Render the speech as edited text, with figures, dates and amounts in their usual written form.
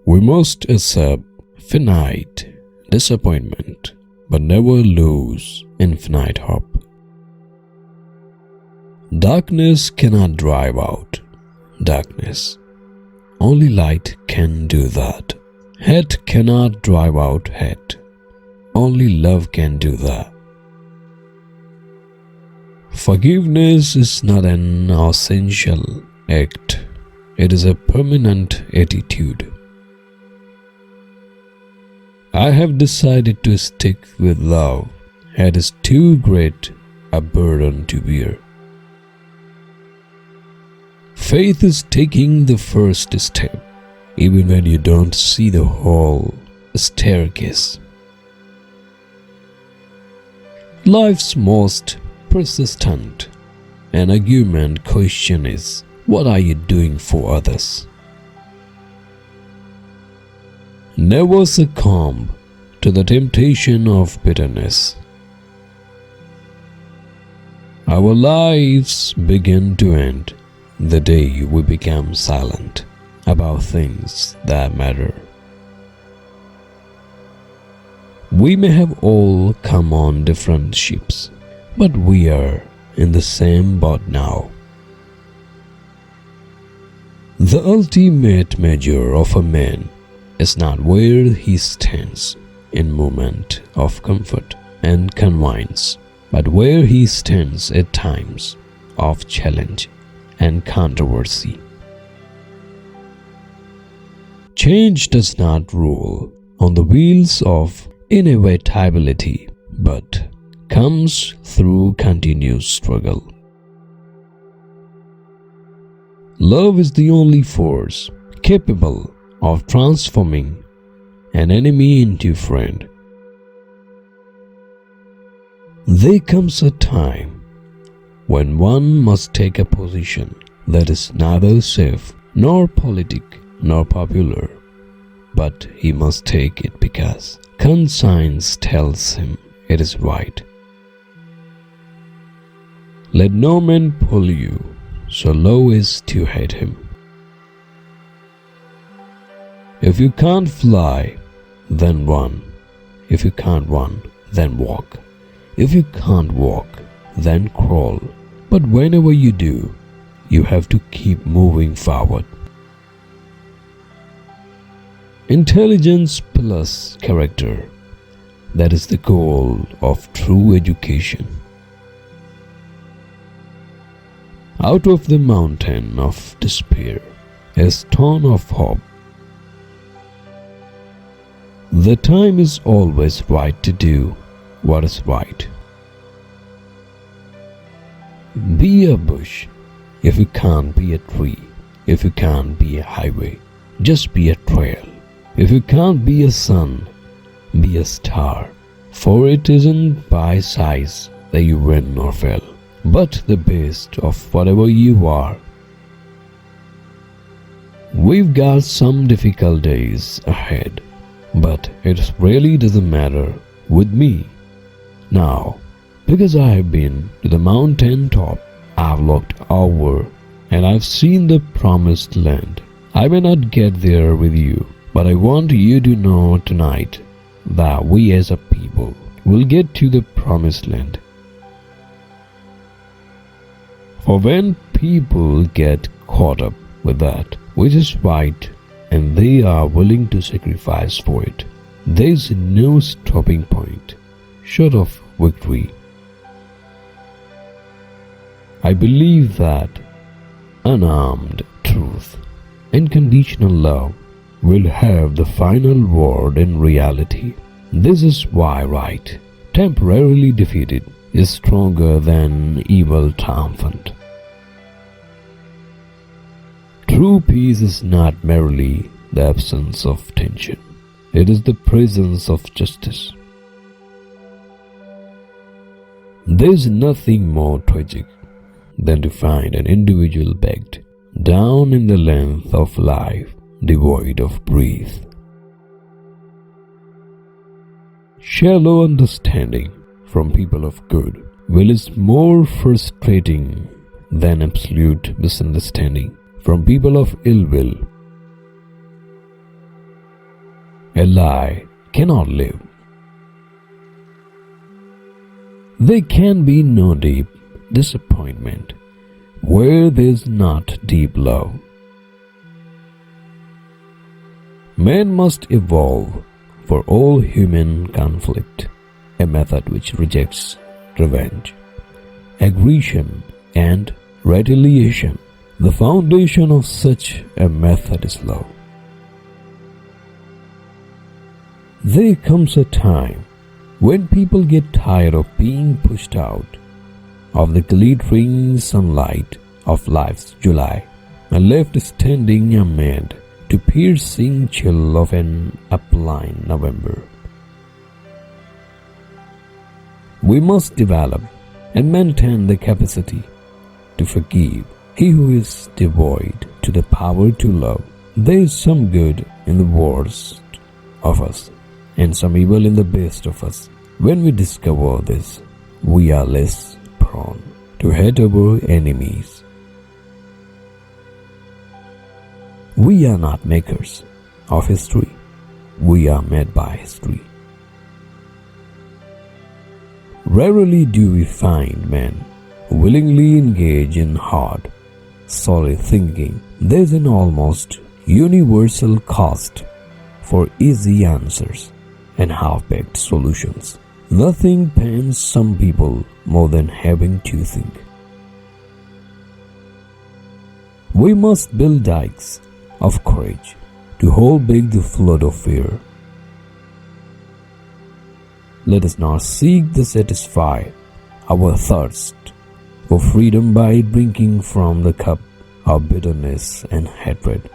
We must accept finite disappointment, but never lose infinite hope. Darkness cannot drive out darkness. Only light can do that. Hate cannot drive out hate. Only love can do that. Forgiveness is not an essential act. It is a permanent attitude. I have decided to stick with love. Hate is too great a burden to bear. Faith is taking the first step, even when you don't see the whole staircase. Life's most persistent and argument question is, what are you doing for others? Never succumb to the temptation of bitterness. Our lives begin to end the day we become silent about things that matter. We may have all come on different ships, but we are in the same boat now. The ultimate measure of a man is not where he stands in moment of comfort and convenience, but where he stands at times of challenge and controversy. Change does not roll on the wheels of inevitability, but comes through continuous struggle. Love is the only force capable of transforming an enemy into friend. There comes a time when one must take a position that is neither safe nor politic nor popular, but he must take it because conscience tells him it is right. Let no man pull you so low as to hate him. If you can't fly, then run. If you can't run, then walk. If you can't walk, then crawl. But whenever you do, you have to keep moving forward. Intelligence plus character. That is the goal of true education. Out of the mountain of despair, a stone of hope. The time is always right to do what is right. Be a bush if you can't be a tree. If you can't be a highway, just be a trail. If you can't be a sun, be a star. For it isn't by size that you win or fail, but the best of whatever you are. We've got some difficult days ahead, but it really doesn't matter with me now, because I have been to the mountain top. I've looked over and I've seen the promised land. I may not get there with you, but I want you to know tonight that we as a people will get to the promised land. For when people get caught up with that which is right and they are willing to sacrifice for it, there is no stopping point short of victory. I believe that unarmed truth, unconditional love, will have the final word in reality. This is why right, temporarily defeated, is stronger than evil triumphant. True peace is not merely the absence of tension. It is the presence of justice. There is nothing more tragic than to find an individual begged down in the length of life, devoid of breath. Shallow understanding from people of good will is more frustrating than absolute misunderstanding from people of ill will. a lie cannot live. There can be no deep disappointment where there's not deep love. Man must evolve for all human conflict, a method which rejects revenge, aggression, and retaliation. The foundation of such a method is love. There comes a time when people get tired of being pushed out of the glittering sunlight of life's July and left standing amid to piercing chill of an upline November. We must develop and maintain the capacity to forgive. He who is devoid to the power to love, there is some good in the worst of us and some evil in the best of us. When we discover this, we are less prone to hate our enemies. We are not makers of history. We are made by history. Rarely do we find men who willingly engage in hard, solid thinking. There's an almost universal cost for easy answers and half-baked solutions. Nothing pains some people more than having to think. We must build dikes of courage to hold back the flood of fear. Let us not seek to satisfy our thirst for freedom by drinking from the cup of bitterness and hatred.